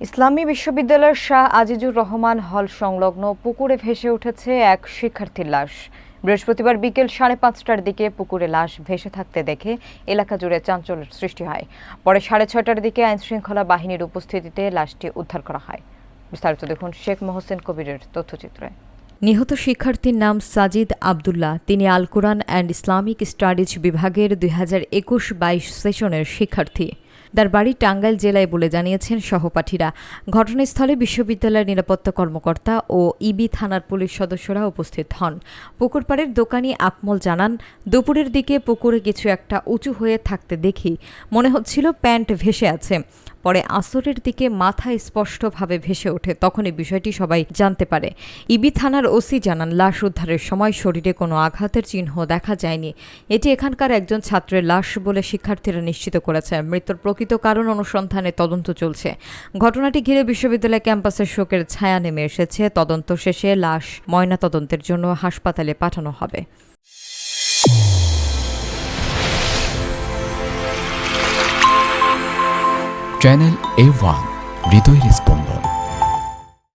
ইসলামী বিশ্ববিদ্যালয়ের শাহ আজিজুর রহমান হল সংলগ্ন পুকুরে ভেসে উঠেছে এক শিক্ষার্থীর লাশ। বৃহস্পতিবার বিকেল 5:30টার দিকে পুকুরে লাশ ভেসে থাকতে দেখে এলাকা জুড়ে চাঞ্চল্যের সৃষ্টি হয়। পরে 6:30টার দিকে আইনশৃঙ্খলা বাহিনীর উপস্থিতিতে লাশটি উদ্ধার করা হয়। বিস্তারিত দেখুন শেখ মোহসেন কবিরের তথ্যচিত্রে। নিহত শিক্ষার্থীর নাম সাজিদ আবদুল্লাহ। তিনি আল কোরআন অ্যান্ড ইসলামিক স্টাডিজ বিভাগের 2021-22 সেশনের শিক্ষার্থী। তার বাড়ি টাঙ্গাইল জেলায় বলে জানিয়েছেন সহপাঠীরা। ঘটনাস্থলে বিশ্ববিদ্যালয়ের নিরাপত্তা কর্মকর্তা ও ইবি থানার পুলিশ সদস্যরা উপস্থিত হন। পুকুরপাড়ের দোকানি আকমল জানান, দুপুরের দিকে পুকুরে কিছু একটা উঁচু হয়ে থাকতে দেখি মনে হচ্ছিল প্যান্ট ভেসে আছে। পরে আসরের দিকে মাথা স্পষ্টভাবে ভেসে ওঠে, তখনই বিষয়টি সবাই জানতে পারে। ইবি থানার ওসি জানান, লাশ উদ্ধারের সময় শরীরে কোনো আঘাতের চিহ্ন দেখা যায়নি। এটি এখানকার একজন ছাত্রের লাশ বলে শিক্ষার্থীরা নিশ্চিত করেছে। মৃত্যুর প্রকৃত কারণ অনুসন্ধানে তদন্ত চলছে। ঘটনাটি ঘিরে বিশ্ববিদ্যালয় ক্যাম্পাসে শোকের ছায়া নেমে এসেছে। তদন্ত শেষে লাশ ময়নাতদন্তের জন্য হাসপাতালে পাঠানো হবে। চ্যানেল A1 হৃদয়ের স্পন্দন।